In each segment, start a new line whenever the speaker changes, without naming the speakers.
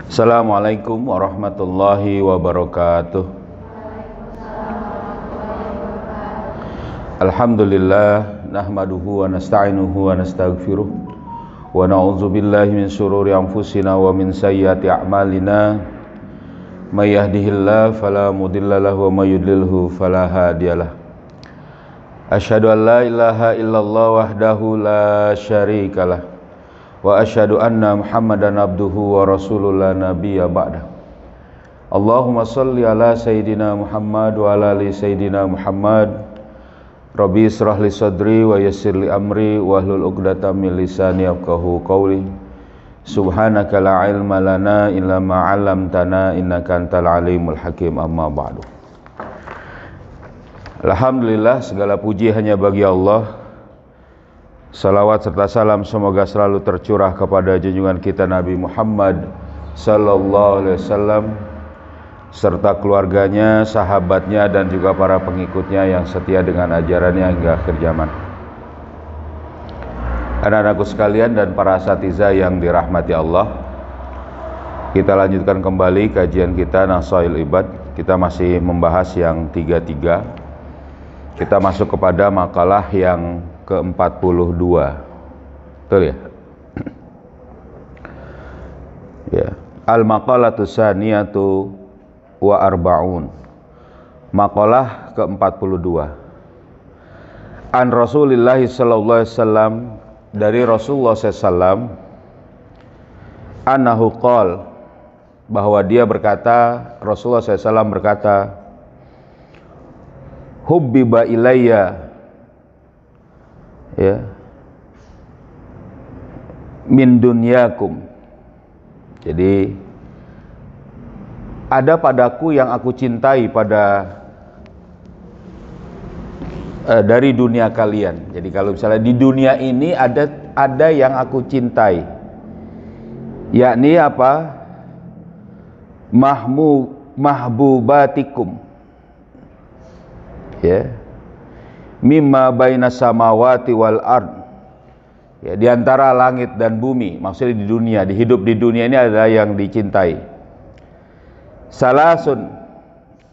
Assalamualaikum warahmatullahi wabarakatuh. Alhamdulillah nahmaduhu wa nasta'inuhu wa nastaghfiruh wa na'udzu billahi min syururi anfusina wa min sayyiati a'malina. May yahdihillahu fala mudilla lahu wa may yudlilhu fala hadiyalah. Asyhadu an la ilaha illallah wahdahu la syarikalah wa asyhadu anna Muhammadan abduhu wa rasulul la nabiyya ba'da. Allahumma shalli ala sayyidina Muhammad wa ala ali sayyidina Muhammad. Rabbi israh li sadri wa yassir li amri wa hlul 'uqdatam min lisani yafqahu qawli. Subhanaka la ilma lana illa ma 'allamtana innaka antal alimul hakim. Amma ba'du. Alhamdulillah, segala puji hanya bagi Allah. Salawat serta salam semoga selalu tercurah kepada junjungan kita Nabi Muhammad sallallahu alaihi wasallam serta keluarganya, sahabatnya dan juga para pengikutnya yang setia dengan ajarannya hingga akhir zaman. Anak-anakku sekalian dan para asatidzah yang dirahmati Allah, kita lanjutkan kembali kajian kita Nasail Ibad. Kita masih membahas yang 33. Kita masuk kepada makalah yang ke-42. Betul ya? Ya. Al-maqalatu saniyatu wa arba'un. Makalah ke-42. An Rasulillah sallallahu alaihi wasallam, dari Rasulullah sallallahu annahu qala, bahwa dia berkata, Rasulullah sallallahu berkata, hubbiba ilayya, ya, min dunyakum. Jadi ada padaku yang aku cintai dari dunia kalian. Jadi kalau misalnya di dunia ini ada yang aku cintai, yakni apa? Mahbubatikum, ya, mimma baina samawati wal ard, ya, di antara langit dan bumi. Maksudnya di dunia, hidup di dunia ini ada yang dicintai. Salasun,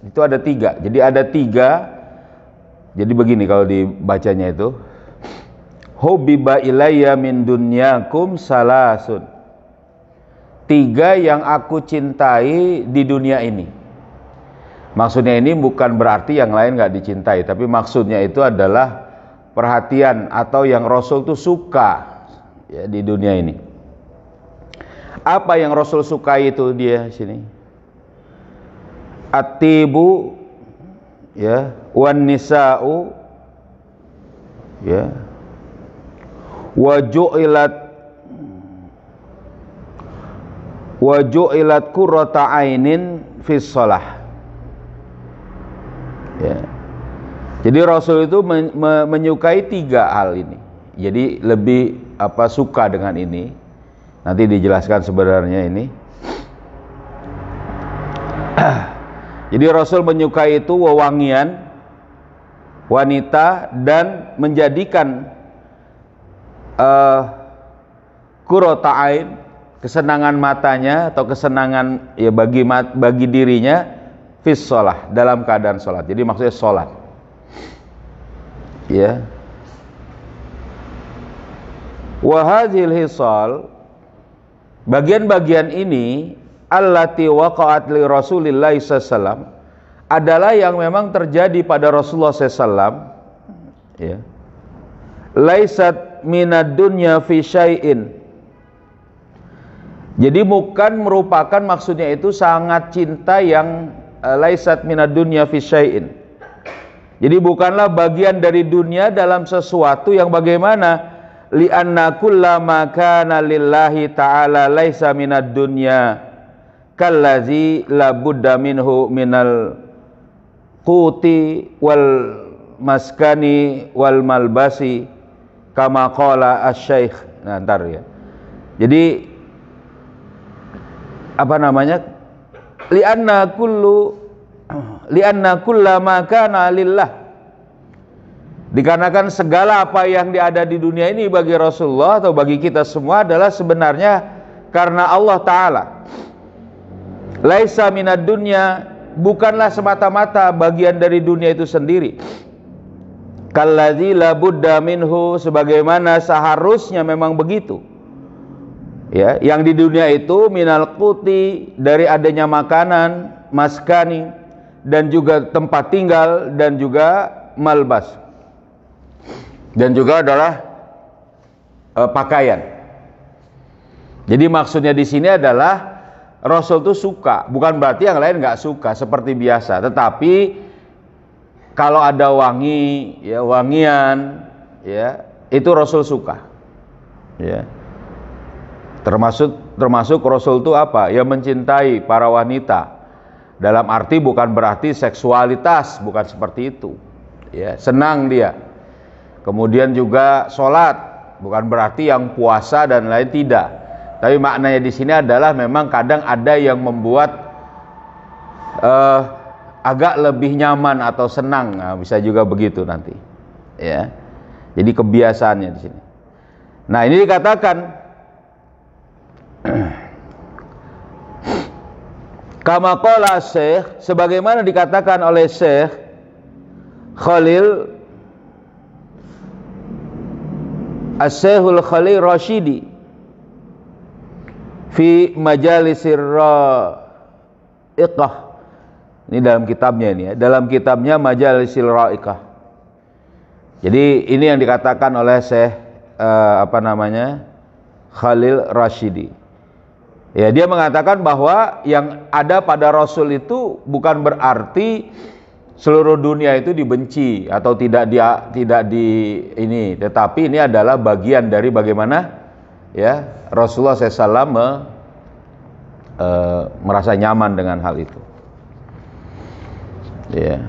itu ada 3. Jadi ada 3. Jadi begini kalau dibacanya itu, hubbiba ilayya min dunyakum salasun. 3 yang aku cintai di dunia ini. Maksudnya ini bukan berarti yang lain gak dicintai, tapi maksudnya itu adalah perhatian atau yang Rasul itu suka, ya, di dunia ini. Apa yang Rasul sukai itu dia sini? At-tibu, ya, wan nisa'u, ya, wa ju'ilat qurrata ainin fis shalah. Ya. Jadi Rasul itu menyukai 3 hal ini. Jadi lebih suka dengan ini. Nanti dijelaskan sebenarnya ini. Jadi Rasul menyukai itu wewangian, wanita, dan menjadikan qurrata ain, kesenangan matanya atau kesenangan, ya, bagi dirinya, fis shalah, dalam keadaan sholat. Jadi maksudnya sholat, ya. Wa hadzal hisal, bagian-bagian ini, allati waqa'at li Rasulillah sallallahu, adalah yang memang terjadi pada Rasulullah sallallahu, ya. Laisat minad dunya fi syai'in. Jadi bukan merupakan, maksudnya itu sangat cinta yang laisat minad dunya fi syai'in. Jadi bukanlah bagian dari dunia dalam sesuatu yang bagaimana? Li'anna kullama kana lillahi ta'ala laisa minad dunya kallazi la budda minhu minal quti wal maskani wal malbasi kama qala asy-syaikh. Nah, ntar ya. Jadi apa namanya? Li'anna kullama kana lillah. Dikarenakan segala apa yang ada di dunia ini bagi Rasulullah atau bagi kita semua adalah sebenarnya karena Allah Ta'ala. Laisa minad dunya, bukanlah semata-mata bagian dari dunia itu sendiri. Kalladzi la budda minhu, sebagaimana seharusnya memang begitu. Ya, yang di dunia itu minal quti, dari adanya makanan, maskani, dan juga tempat tinggal, dan juga malbas, dan juga adalah pakaian. Jadi maksudnya di sini adalah Rasul itu suka, bukan berarti yang lain nggak suka seperti biasa, tetapi kalau ada wangi, ya wangian, ya itu Rasul suka. Ya. Termasuk Rasul itu apa? Ya mencintai para wanita. Dalam arti bukan berarti seksualitas, bukan seperti itu. Ya, senang dia. Kemudian juga sholat, bukan berarti yang puasa dan lain, tidak. Tapi maknanya di sini adalah memang kadang ada yang membuat agak lebih nyaman atau senang, nah, bisa juga begitu nanti. Ya, jadi kebiasaannya di sini. Nah ini dikatakan kama qala Syekh, sebagaimana dikatakan oleh Syekh Khalil As-Syekhul Khalil Rashidi fi Majalisir Ra'iqah. Ini dalam kitabnya ini ya, dalam kitabnya Majalisil Ra'iqah. Jadi ini yang dikatakan oleh Syekh Khalil Rashidi. Ya, dia mengatakan bahwa yang ada pada Rasul itu bukan berarti seluruh dunia itu dibenci atau tidak di ini, tetapi ini adalah bagian dari bagaimana ya Rasulullah SAW merasa nyaman dengan hal itu. Ya.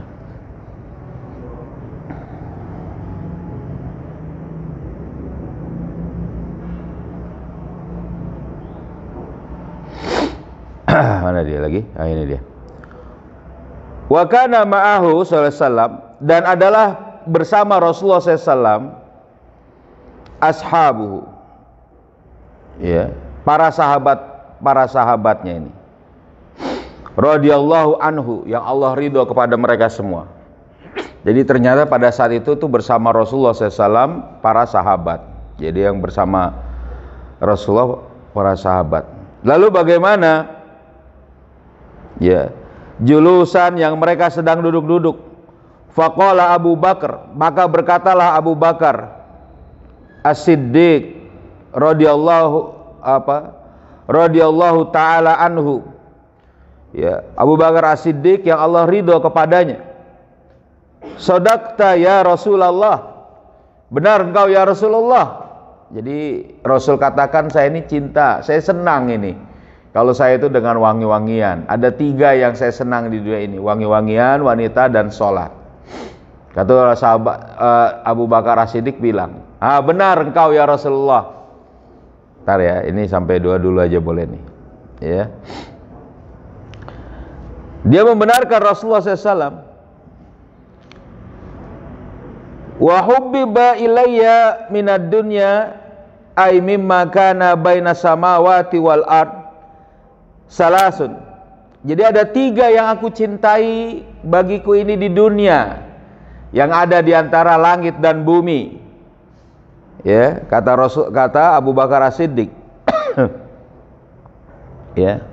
Mana dia lagi? Ah, ini dia. Wa kana ma'ahu sallallahu alaihi wasallam, dan adalah bersama Rasulullah SAW ashabuhu, ya, para sahabatnya ini, radhiyallahu anhu, yang Allah ridho kepada mereka semua. Jadi ternyata pada saat itu tuh bersama Rasulullah SAW para sahabat. Jadi yang bersama Rasulullah para sahabat. Lalu bagaimana? Ya, julusan yang mereka sedang duduk-duduk. Faqala Abu Bakar, maka berkatalah Abu Bakar As-Siddiq radhiyallahu taala anhu. Ya, Abu Bakar As-Siddiq yang Allah ridho kepadanya. Shadaqta ya Rasulullah, benar engkau ya Rasulullah. Jadi Rasul katakan, saya ini cinta, saya senang ini kalau saya itu dengan wangi-wangian. Ada 3 yang saya senang di dunia ini, wangi-wangian, wanita, dan sholat. Kata sahabat Abu Bakar As-Siddiq bilang, benar engkau ya Rasulullah. Ntar ya, ini sampai 2 dulu aja boleh nih. Ya. Dia membenarkan Rasulullah SAW. Wa hubbiba ilayya minad dunya ay mimma kana baina samawati wal ard salasun. Jadi ada 3 yang aku cintai bagiku ini di dunia, yang ada di antara langit dan bumi. Ya, kata Abu Bakar As-Siddiq. Ya.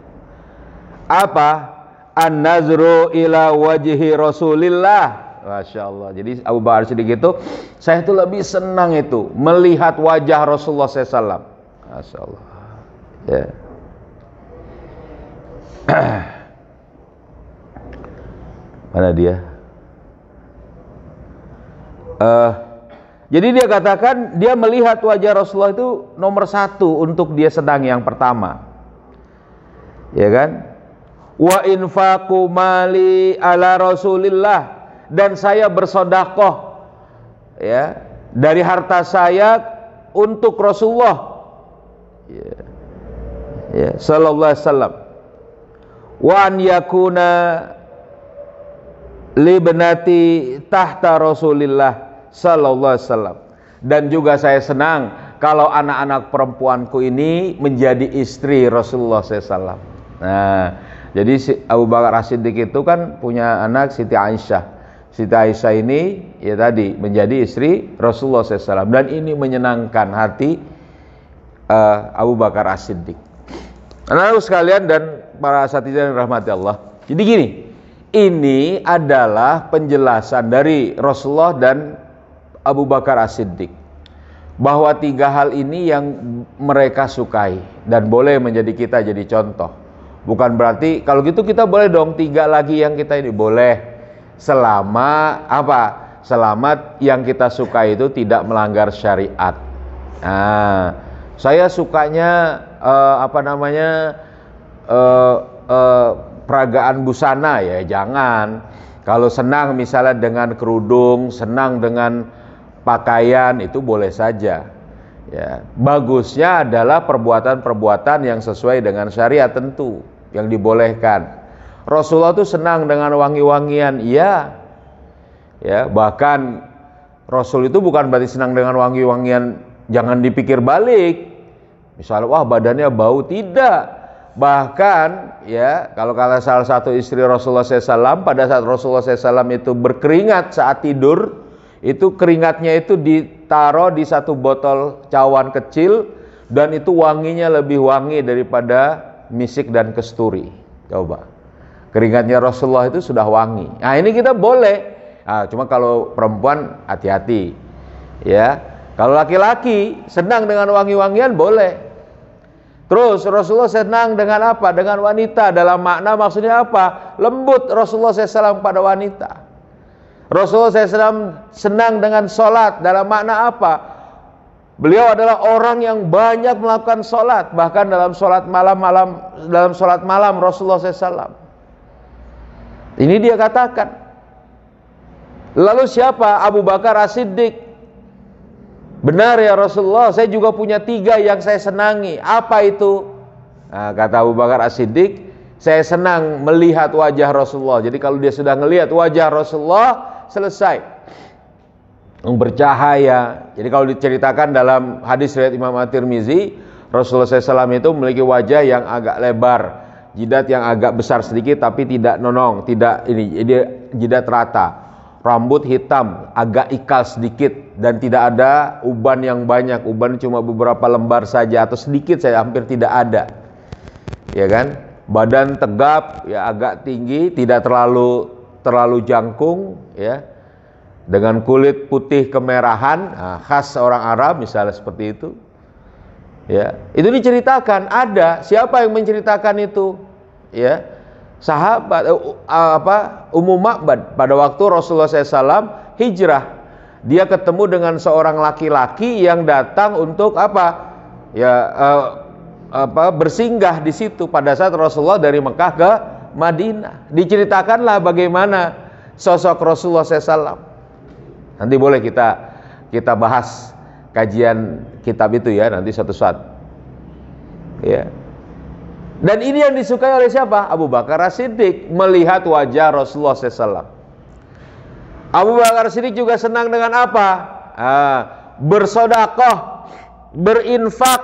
Apa? An-nazru ila wajhi Rasulillah. Masya Allah. Jadi Abu Bakar As-Siddiq itu, saya itu lebih senang itu melihat wajah Rasulullah SAW. Masya Allah. Ya. Mana dia? Jadi dia katakan dia melihat wajah Rasulullah itu nomor 1 untuk dia senang, yang pertama, ya kan? Wa infaqu mali ala Rasulillah, dan saya bersedekah ya dari harta saya untuk Rasulullah, ya sallallahu alaihi wasallam. Wa an yakuna libnati tahta Rasulillah sallallahu alaihi wasallam, dan juga saya senang kalau anak-anak perempuanku ini menjadi istri Rasulullah sallallahu alaihi wasallam. Nah, Jadi Abu Bakar As-Siddiq itu kan punya anak Siti Aisyah. Siti Aisyah ini ya tadi menjadi istri Rasulullah SAW, dan ini menyenangkan hati Abu Bakar As-Siddiq. Anak-anak sekalian dan para asatidzah yang rahmati Allah. Jadi gini, ini adalah penjelasan dari Rasulullah dan Abu Bakar As-Siddiq bahwa 3 hal ini yang mereka sukai dan boleh menjadi kita jadi contoh. Bukan berarti kalau gitu kita boleh dong 3 lagi yang kita ini, boleh, selama apa? Selama yang kita suka itu tidak melanggar syariat. Nah, saya sukanya peragaan busana, ya jangan. Kalau senang misalnya dengan kerudung, senang dengan pakaian, itu boleh saja. Ya, bagusnya adalah perbuatan-perbuatan yang sesuai dengan syariat tentu, yang dibolehkan. Rasulullah itu senang dengan wangi-wangian, iya. Ya, bahkan Rasul itu bukan berarti senang dengan wangi-wangian, jangan dipikir balik. Misalnya, wah badannya bau, tidak. Bahkan, ya, kalau kata salah satu istri Rasulullah SAW, pada saat Rasulullah SAW itu berkeringat saat tidur, itu keringatnya itu ditaruh di satu botol cawan kecil, dan itu wanginya lebih wangi daripada misik dan kesturi. Coba, keringatnya Rasulullah itu sudah wangi. Nah, ini kita boleh. Nah, cuma kalau perempuan hati-hati, ya. Kalau laki-laki senang dengan wangi-wangian boleh. Terus Rasulullah senang dengan apa? Dengan wanita. Dalam makna maksudnya apa? Lembut Rasulullah SAW pada wanita. Rasulullah SAW senang dengan sholat. Dalam makna apa? Beliau adalah orang yang banyak melakukan sholat. Bahkan dalam sholat malam Rasulullah SAW. Ini dia katakan. Lalu siapa? Abu Bakar As-Siddiq. Benar ya Rasulullah, saya juga punya 3 yang saya senangi. Apa itu? Nah, kata Abu Bakar As-Siddiq, saya senang melihat wajah Rasulullah. Jadi kalau dia sudah melihat wajah Rasulullah, selesai, bercahaya. Jadi kalau diceritakan dalam hadis riwayat Imam At-Tirmizi, Rasulullah SAW itu memiliki wajah yang agak lebar, jidat yang agak besar sedikit tapi tidak nonong, tidak ini, dia jidat rata, rambut hitam, agak ikal sedikit, dan tidak ada uban yang banyak. Uban cuma beberapa lembar saja atau sedikit saja, hampir tidak ada. Ya kan? Badan tegap, ya agak tinggi, tidak terlalu jangkung, ya, dengan kulit putih kemerahan, khas orang Arab misalnya seperti itu, ya. Itu diceritakan, ada. Siapa yang menceritakan itu? Ya, sahabat Ummu Ma'bad. Pada waktu Rasulullah SAW hijrah, dia ketemu dengan seorang laki-laki yang datang untuk apa? Ya, bersinggah di situ pada saat Rasulullah dari Mekah ke Madinah. Diceritakanlah bagaimana sosok Rasulullah SAW. Nanti boleh kita bahas kajian kitab itu ya, nanti suatu saat. Ya. Dan ini yang disukai oleh siapa? Abu Bakar As-Siddiq, melihat wajah Rasulullah SAW. Abu Bakar As-Siddiq juga senang dengan apa? Bersedekah, berinfak,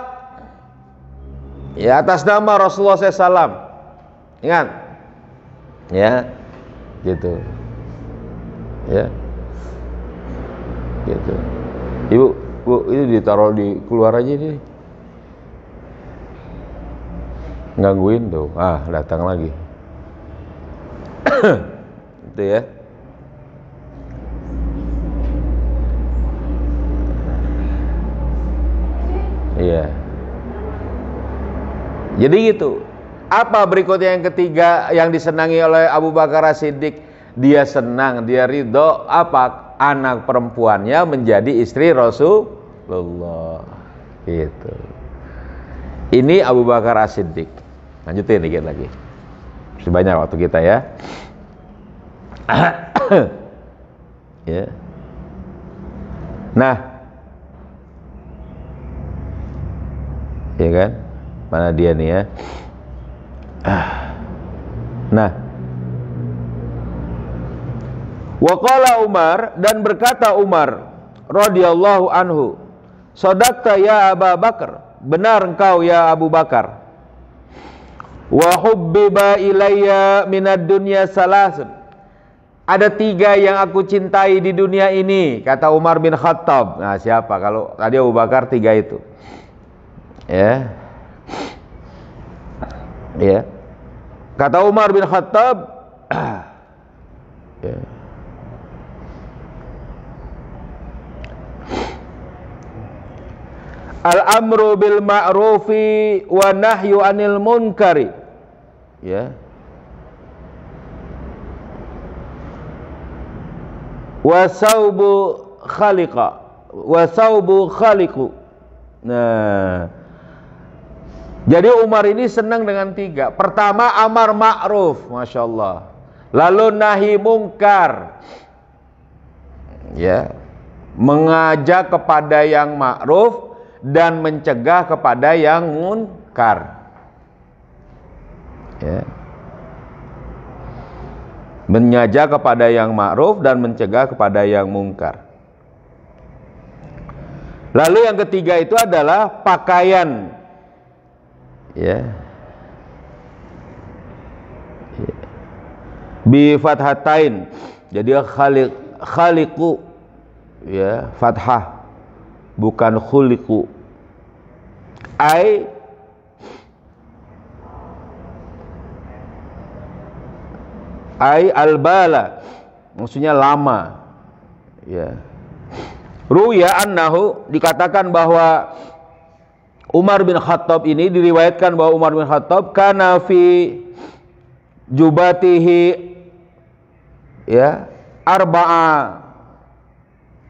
ya, atas nama Rasulullah SAW. Ingat. Ya, gitu, ya, gitu. Ibu, Bu, ini ditaruh di keluar aja ini, gangguin tuh. Datang lagi. Itu ya. Iya. Jadi gitu. Apa berikutnya yang ketiga yang disenangi oleh Abu Bakar As-Siddiq? Dia senang, dia ridho apa? Anak perempuannya menjadi istri Rasulullah. Gitu. Ini Abu Bakar As-Siddiq. Lanjutin dikit lagi. Masih banyak waktu kita ya. Ya. Nah, ya kan? Mana dia nih ya? Nah, waqala Umar, dan berkata Umar radhiyallahu anhu, "Shadaqta ya Abu Bakar, benar engkau ya Abu Bakar. Wa hubbiba ilayya minad dunya salasun. Ada 3 yang aku cintai di dunia ini, kata Umar bin Khattab. Nah, siapa? Kalau tadi Abu Bakar 3 itu. Ya. Ya. Kata Umar bin Khattab, ya. Al-amru bil ma'rufi wa nahyu 'anil munkari. Ya. Wa saubu khaliqa wa saubu khaliqu. Nah, jadi Umar ini senang dengan 3. Pertama, amar ma'ruf, Masya Allah. Lalu nahi mungkar, ya, mengajak kepada yang ma'ruf dan mencegah kepada yang munkar, ya. Mengajak kepada yang ma'ruf dan mencegah kepada yang mungkar. Lalu yang ketiga itu adalah pakaian, ya. Bi fathatain. Jadi khaliqu, ya, fathah, bukan khuliqu. Ai albala, maksudnya lama, ya. Ruya annahu, dikatakan bahwa Umar bin Khattab ini, diriwayatkan bahwa Umar bin Khattab kana fi jubatihi, ya, arba'a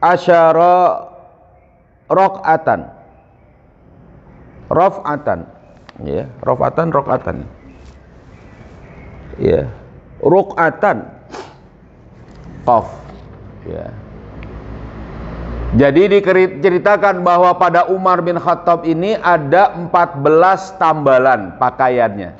asyara raq'atan, ya, raq'atan, ya, ruk'atan, qaf, ya. Jadi diceritakan bahwa pada Umar bin Khattab ini ada 14 tambalan pakaiannya.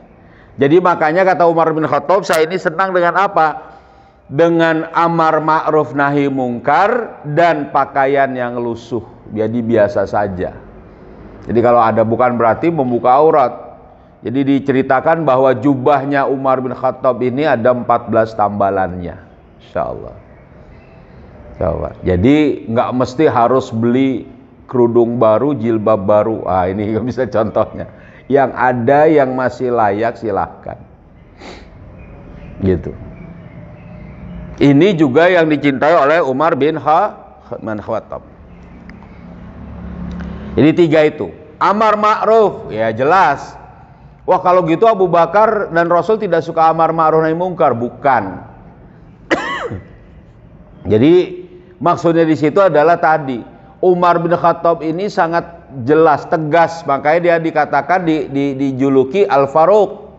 Jadi makanya kata Umar bin Khattab, saya ini senang dengan apa? Dengan amar ma'ruf nahi mungkar dan pakaian yang lusuh. Jadi biasa saja. Jadi kalau ada, bukan berarti membuka aurat. Jadi diceritakan bahwa jubahnya Umar bin Khattab ini ada 14 tambalannya, insyaallah. Jadi nggak mesti harus beli kerudung baru, jilbab baru. Ini bisa contohnya. Yang ada yang masih layak silahkan, gitu. Ini juga yang dicintai oleh Umar bin Khattab. Ini 3 itu. Amar ma'ruf, ya jelas. Wah, kalau gitu Abu Bakar dan Rasul tidak suka amar ma'ruf nahi mungkar, bukan. Jadi maksudnya di situ adalah tadi Umar bin Khattab ini sangat jelas, tegas, makanya dia dikatakan dijuluki Al-Faruq.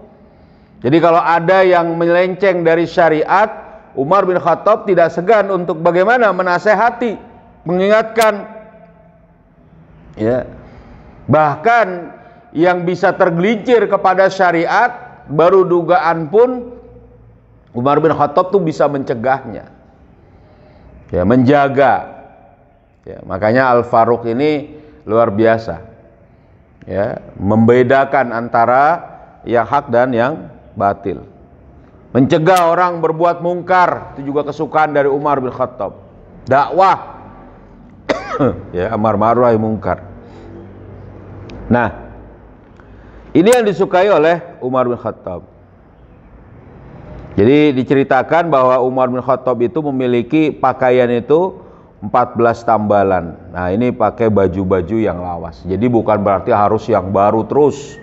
Jadi kalau ada yang melenceng dari syariat, Umar bin Khattab tidak segan untuk bagaimana menasehati, mengingatkan, ya. Bahkan yang bisa tergelincir kepada syariat, baru dugaan pun Umar bin Khattab tuh bisa mencegahnya, ya, menjaga, ya. Makanya Al-Faruq ini luar biasa, ya, membedakan antara yang hak dan yang batil, mencegah orang berbuat mungkar. Itu juga kesukaan dari Umar bin Khattab. Dakwah, ya, amar ma'ruf nahi mungkar. Nah, ini yang disukai oleh Umar bin Khattab. Jadi diceritakan bahwa Umar bin Khattab itu memiliki pakaian itu 14 tambalan. Nah, ini pakai baju-baju yang lawas. Jadi bukan berarti harus yang baru terus.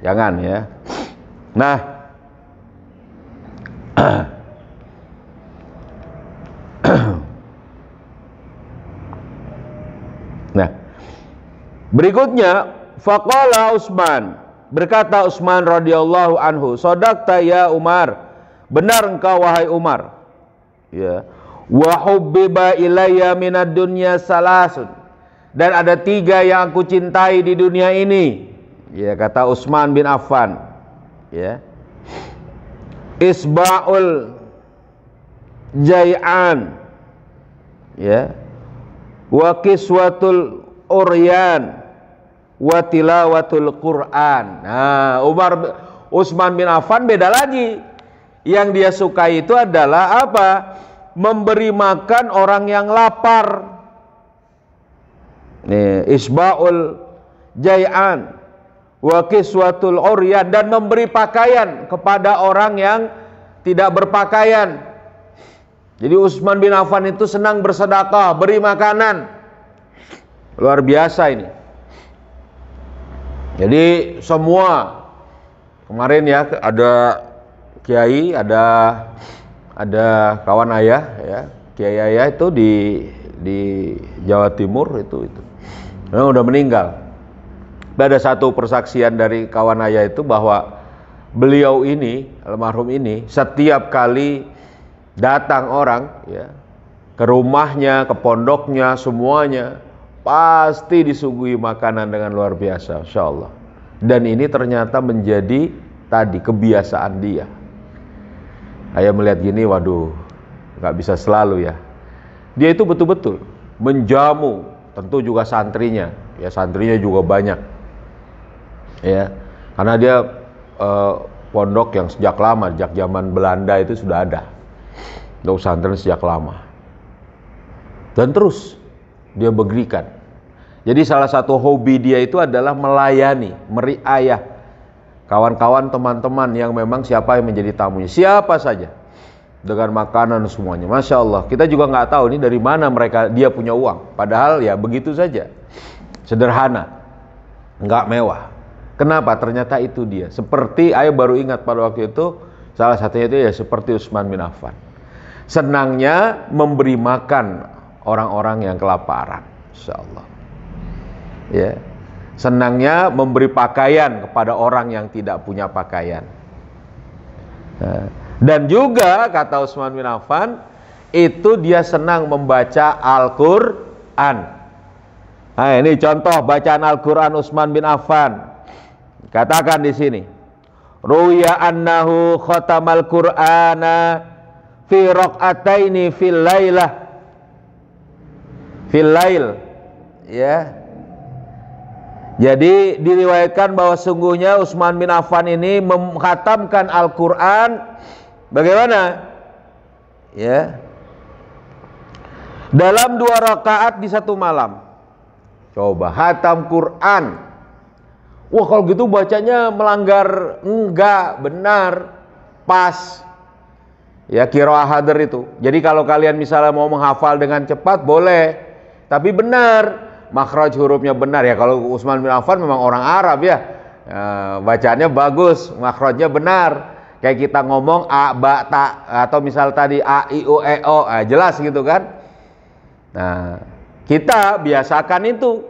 Jangan, ya. Nah, berikutnya faqala Utsman, berkata Utsman radhiyallahu anhu, "Shadaqta ya Umar, benar engkau wahai Umar, ya. Wa hubbiba ilayya minad dunya salasun, dan ada 3 yang aku cintai di dunia ini." Ya, kata Utsman bin Affan, ya. Isba'ul jai'an, ya, wa kiswatul uryan, wa tilawatul Quran. Nah, Utsman bin Affan beda lagi. Yang dia sukai itu adalah apa? Memberi makan orang yang lapar. Nih, isba'ul jai'an wa kiswatul uryan, dan memberi pakaian kepada orang yang tidak berpakaian. Jadi Utsman bin Affan itu senang bersedekah, beri makanan. Luar biasa ini. Jadi semua kemarin ya ada kiai, ada kawan ayah ya, kiai ayah itu di Jawa Timur itu. Udah meninggal. Ada satu persaksian dari kawan ayah itu bahwa beliau ini, almarhum ini, setiap kali datang orang ya ke rumahnya, ke pondoknya, semuanya pasti disuguhi makanan dengan luar biasa, Insya Allah. Dan ini ternyata menjadi tadi kebiasaan dia. Ayah melihat gini, waduh, nggak bisa selalu ya. Dia itu betul-betul menjamu, tentu juga santrinya, ya santrinya juga banyak, ya, karena dia pondok yang sejak lama, sejak zaman Belanda itu sudah ada, untuk santri sejak lama, dan terus dia berikan. Jadi salah satu hobi dia itu adalah melayani, meriayah kawan-kawan, teman-teman yang memang siapa yang menjadi tamunya, siapa saja, dengan makanan semuanya. Masya Allah, kita juga nggak tahu ini dari mana dia punya uang. Padahal ya begitu saja, sederhana, nggak mewah. Kenapa? Ternyata itu dia. Seperti ayah baru ingat pada waktu itu, salah satunya itu ya seperti Utsman bin Affan. Senangnya memberi makan orang-orang yang kelaparan, Insya Allah. Ya, senangnya memberi pakaian kepada orang yang tidak punya pakaian. Dan juga kata Utsman bin Affan, itu dia senang membaca Al-Quran. Nah, ini contoh bacaan Al-Quran Utsman bin Affan. Katakan di sini, ruya annahu khatamal Qur'ana fi raq'ataini fil lail, ya. Jadi diriwayatkan bahwa sungguhnya Utsman bin Affan ini mengkhatamkan Al-Quran bagaimana? Ya, dalam 2 rakaat di 1 malam. Coba khatam Quran. Wah, kalau gitu bacanya melanggar. Enggak, benar, pas. Ya, qiraah hadr itu. Jadi kalau kalian misalnya mau menghafal dengan cepat boleh, tapi benar, makhraj hurufnya benar ya. Kalau Utsman bin Affan memang orang Arab ya, bacaannya bagus, makhrajnya benar. Kayak kita ngomong a, ba, ta, atau misal tadi a, i, u, e, o, jelas gitu kan. Nah, kita biasakan itu.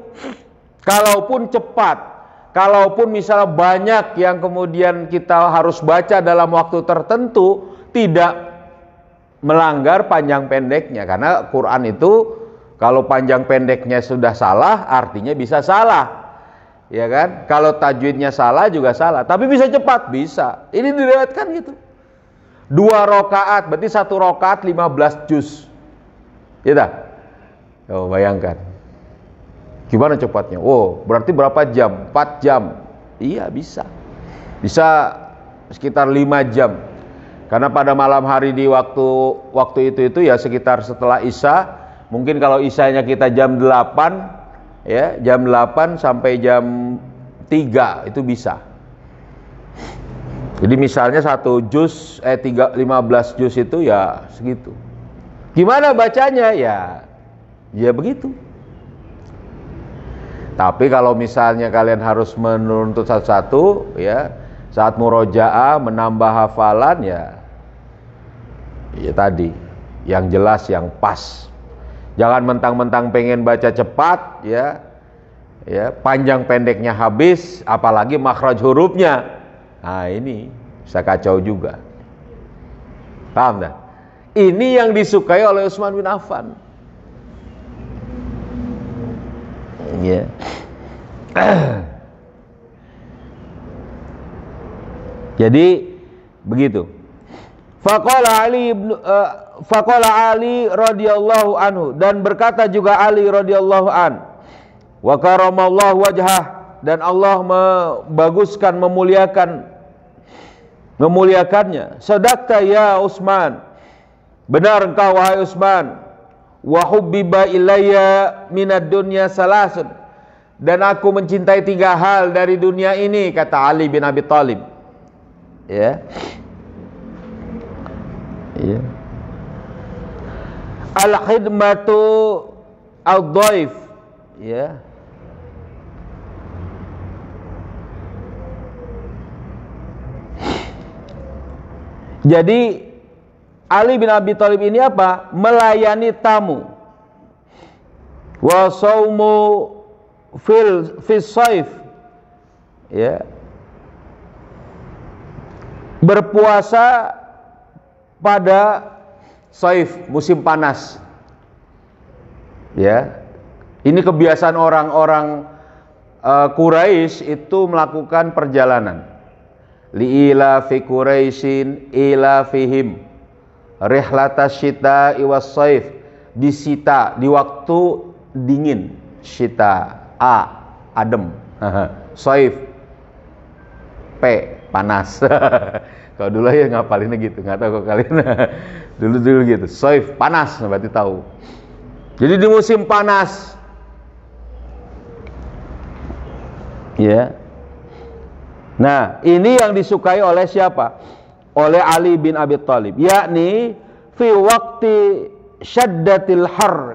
Kalaupun cepat, kalaupun misalnya banyak yang kemudian kita harus baca dalam waktu tertentu, tidak melanggar panjang pendeknya. Karena Quran itu kalau panjang pendeknya sudah salah, artinya bisa salah, ya kan? Kalau tajwidnya salah juga salah, tapi bisa cepat, bisa. Ini diriwayatkan gitu. 2 rakaat, berarti 1 rakaat 15 juz. Gitu. Oh, bayangkan. Gimana cepatnya? Oh, berarti berapa jam? 4 jam. Iya, bisa. Bisa sekitar 5 jam. Karena pada malam hari di waktu itu ya sekitar setelah Isya. Mungkin kalau Isyanya kita jam 8, ya, jam 8 sampai jam 3 itu bisa. Jadi misalnya 1 juz 15 juz itu ya segitu. Gimana bacanya? Ya begitu. Tapi kalau misalnya kalian harus menuntut satu-satu, ya, saat murojaah menambah hafalan ya tadi yang jelas, yang pas. Jangan mentang-mentang pengen baca cepat, ya, panjang pendeknya habis, apalagi makhraj hurufnya. Nah, ini bisa kacau juga. Paham dah? Ini yang disukai oleh Utsman bin Affan. Ya. Jadi begitu. Faqala Ali radhiyallahu anhu, dan berkata juga Ali radhiyallahu an, wa karamallahu wajhah, dan Allah membaguskan, memuliakan memuliakannya. Sadaqta ya Utsman, benar engkau wahai Utsman. Wa hubbiba ilayya minad dunya salasun, dan aku mencintai 3 hal dari dunia ini, kata Ali bin Abi Thalib. Ya. Ya. Al-khidmatu ad-dhaif, ya. Jadi Ali bin Abi Thalib ini apa? Melayani tamu. Wa saumu fil saif, ya. Berpuasa pada saif, musim panas. Ya. Ini kebiasaan orang-orang Quraisy itu melakukan perjalanan. Li'ila fi Quraisyin ila fihim rihlatas syita'i was saif, disita di waktu dingin, syita adem, saif p panas. Kalau dulu ya ngapalinnya gitu, nggak tahu kok kalian. dulu gitu, saif panas, berarti tahu. Jadi di musim panas, ya. Nah, ini yang disukai oleh siapa? Oleh Ali bin Abi Thalib, yakni fi waqti syaddatil har.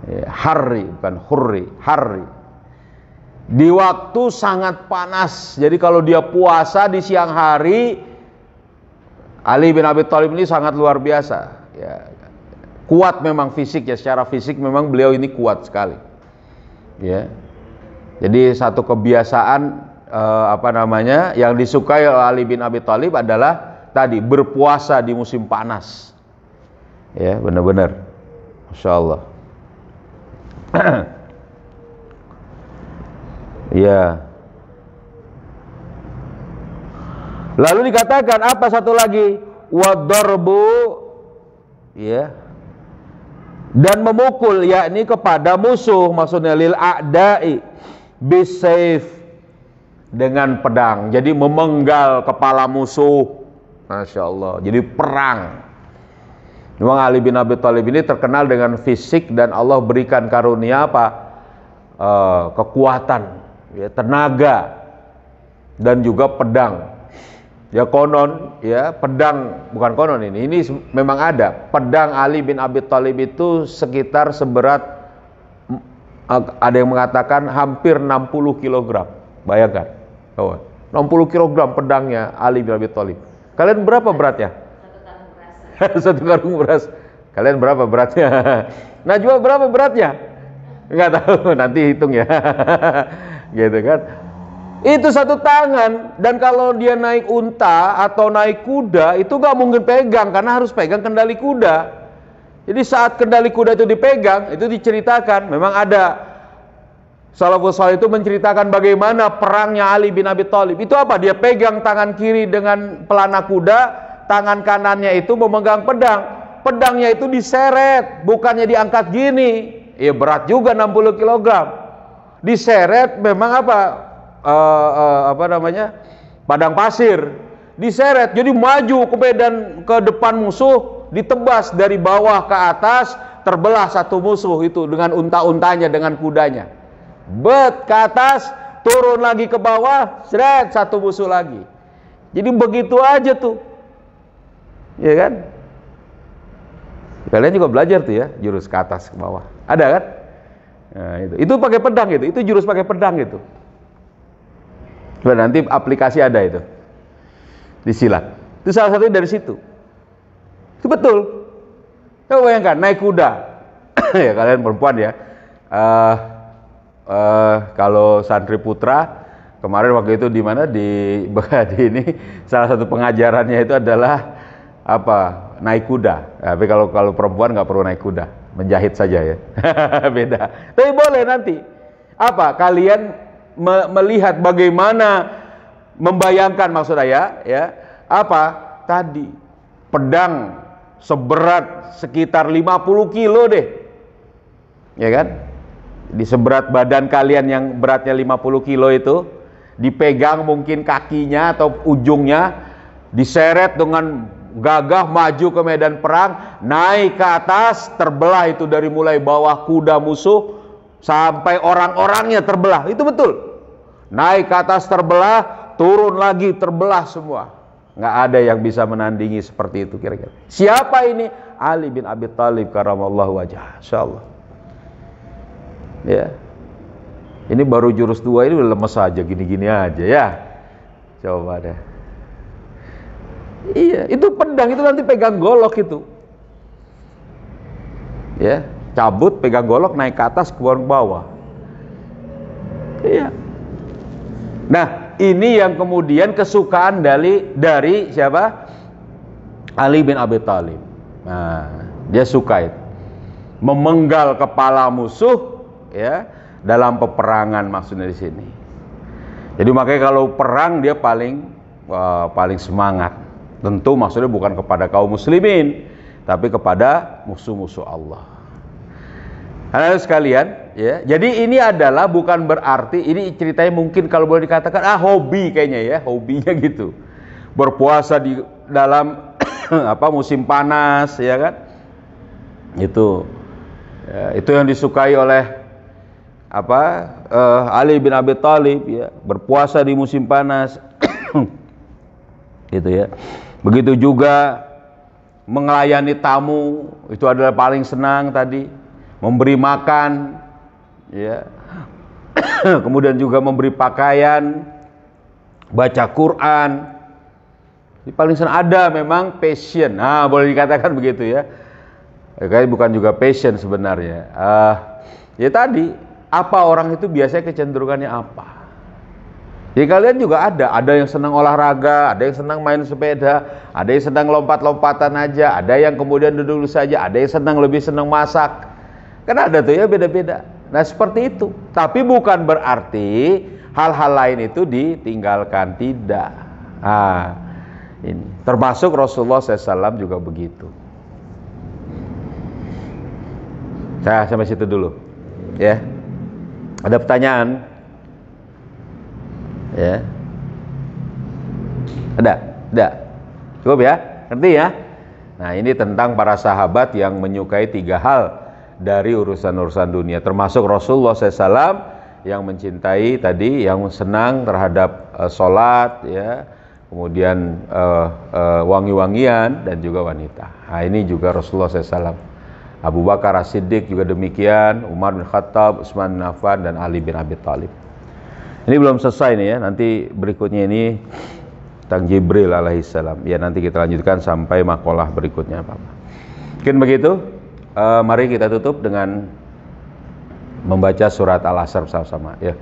Ya, harri, bukan hurri, harri. Di waktu sangat panas. Jadi kalau dia puasa di siang hari, Ali bin Abi Thalib ini sangat luar biasa. Ya, kuat memang fisik ya, secara fisik memang beliau ini kuat sekali. Ya. Jadi satu kebiasaan yang disukai oleh Ali bin Abi Thalib adalah tadi berpuasa di musim panas. Ya, benar-benar, Masya Allah. Ya. Lalu dikatakan apa satu lagi? Wadarbu, ya. Dan memukul, yakni kepada musuh, maksudnya lil a'da'i bisayf, dengan pedang. Jadi memenggal kepala musuh. Masya Allah. Jadi perang. Memang Ali bin Abi Thalib ini terkenal dengan fisik, dan Allah berikan karunia apa? Kekuatan, ya, tenaga, dan juga pedang. Ya konon, ya pedang, bukan konon ini memang ada. Pedang Ali bin Abi Thalib itu sekitar seberat, ada yang mengatakan hampir 60 kg. Bayangkan, 60 kg pedangnya Ali bin Abi Thalib. Kalian berapa beratnya? 1 karung beras. 1 karung beras. Kalian berapa beratnya? Najwa berapa beratnya? Enggak tahu, nanti hitung ya. Gitu kan. Itu 1 tangan, dan kalau dia naik unta atau naik kuda itu gak mungkin pegang, karena harus pegang kendali kuda. Jadi saat kendali kuda itu dipegang, itu diceritakan, memang ada salafus saleh itu menceritakan bagaimana perangnya Ali bin Abi Thalib. Itu apa? Dia pegang tangan kiri dengan pelana kuda, tangan kanannya itu memegang pedang. Pedangnya itu diseret, bukannya diangkat gini. Ya berat juga 60 kg. Diseret memang apa? Padang pasir, diseret, jadi maju ke medan, ke depan musuh, ditebas dari bawah ke atas, terbelah satu musuh itu dengan unta-untanya, dengan kudanya, ke atas, turun lagi ke bawah, seret, satu musuh lagi. Jadi begitu aja tuh, ya kan? Kalian juga belajar tuh ya, jurus ke atas ke bawah, ada kan? Nah, itu pakai pedang itu jurus pakai pedang itu. Nanti aplikasi ada itu di silat. Itu salah satunya dari situ. Itu betul. Coba bayangkan naik kuda. Ya kalian perempuan ya. Kalau santri putra kemarin waktu itu di mana di ini salah satu pengajarannya itu adalah apa? Naik kuda. Tapi kalau perempuan nggak perlu naik kuda, menjahit saja ya. Beda. Tapi boleh nanti. Apa? Kalian melihat bagaimana, membayangkan maksud saya ya, apa tadi pedang seberat sekitar 50 kilo deh, ya kan? Di seberat badan kalian yang beratnya 50 kilo itu, dipegang mungkin kakinya atau ujungnya, diseret dengan gagah maju ke medan perang, naik ke atas, terbelah itu dari mulai bawah kuda musuh sampai orang-orangnya terbelah. Itu betul. Naik ke atas terbelah, turun lagi terbelah semua. Nggak ada yang bisa menandingi seperti itu kira-kira. Siapa ini? Ali bin Abi Thalib karamallahu wajhah. Insyaallah. Ya. Ini baru jurus 2 ini udah lemes aja, gini-gini aja ya. Coba deh. Iya, itu pedang itu nanti pegang golok itu. Ya, cabut pegang golok naik ke atas ke bawah. Iya. Nah, ini yang kemudian kesukaan dari siapa? Ali bin Abi Thalib. Nah, dia suka itu. Memenggal kepala musuh ya dalam peperangan maksudnya di sini. Jadi makanya kalau perang dia paling semangat. Tentu maksudnya bukan kepada kaum muslimin, tapi kepada musuh-musuh Allah. Anak-anak sekalian, ya. Jadi ini adalah bukan berarti ini ceritanya mungkin kalau boleh dikatakan hobi kayaknya ya, hobinya gitu. Berpuasa di dalam musim panas ya kan. Itu yang disukai oleh Ali bin Abi Thalib ya, berpuasa di musim panas. Gitu ya. Begitu juga melayani tamu, itu adalah paling senang tadi. Memberi makan ya. Kemudian juga memberi pakaian, baca Quran. Ini paling senang. Ada memang passion. Nah, boleh dikatakan begitu ya. Kayak bukan juga passion sebenarnya. Ya tadi, apa orang itu biasanya kecenderungannya apa? Ya kalian juga ada yang senang olahraga, ada yang senang main sepeda, ada yang senang lompat-lompatan aja, ada yang kemudian duduk saja, ada yang lebih senang masak. Kan ada tuh ya beda-beda. Nah seperti itu. Tapi bukan berarti hal-hal lain itu ditinggalkan, tidak. Ini termasuk Rasulullah SAW juga begitu. Saya sampai situ dulu. Ya. Ada pertanyaan? Ya. Ada. Cukup ya? Ngerti ya? Nah, ini tentang para sahabat yang menyukai 3 hal dari urusan-urusan dunia, termasuk Rasulullah SAW yang mencintai tadi, yang senang terhadap sholat ya, kemudian wangi-wangian dan juga wanita. Nah, ini juga Rasulullah SAW. Abu Bakar As-Siddiq juga demikian, Umar bin Khattab, Utsman bin Affan dan Ali bin Abi Thalib. Ini belum selesai nih ya, nanti berikutnya ini tentang Jibril alaihissalam. Ya nanti kita lanjutkan sampai makalah berikutnya Bapak. Mungkin begitu. Mari kita tutup dengan membaca surat Al-Asr bersama-sama ya.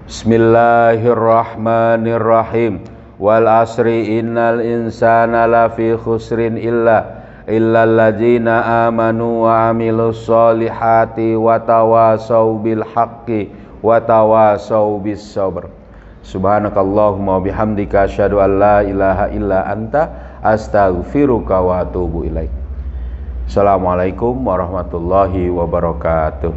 Bismillahirrahmanirrahim. Wal asri innal insana lafi khusrin illal ladzina amanu wa amilus solihati wa tawasau bil haqqi wa tawasau bis sabr. Subhanakallahumma wa bihamdika asyhadu an la ilaha illa anta astaghfiruka wa atubu ilaik. Assalamualaikum warahmatullahi wabarakatuh.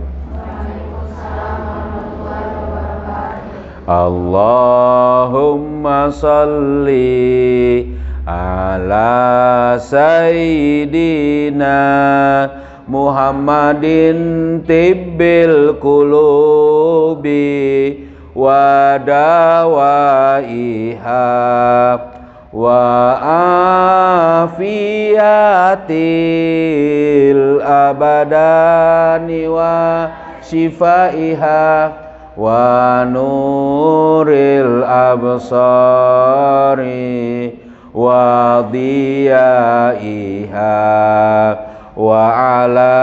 Allahumma salli ala sayyidina Muhammadin tibbil qulubi wa dawaiha wa afiyatil abadani wa shifaiha wa nuril absari wa diyaiha wa ala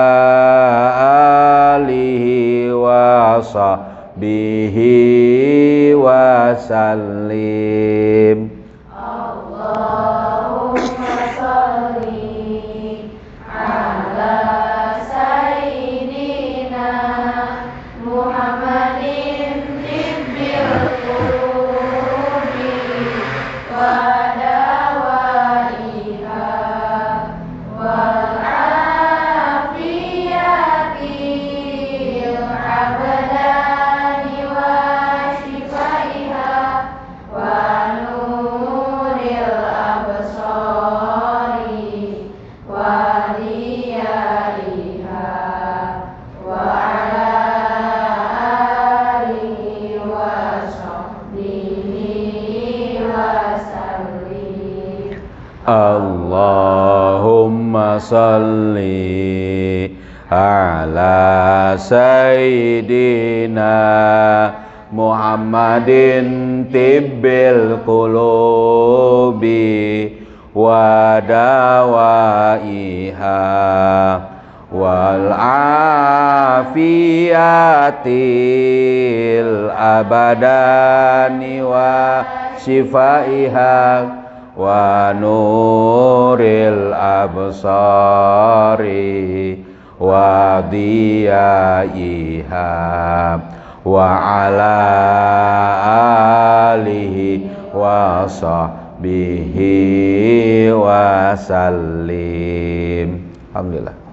alihi wa sahbihi wa sallim.
Allahumma salli ala sayyidina Muhammadin tibbil qulubi wa
Allahumma salli ala sayyidina Muhammadin tibbil qulubi wa dawaiha wal afiyatil abadani wa shifaiha wa nuril absari wa diyaiha wa ala alihi wa sahbihi wa sallim. Alhamdulillah.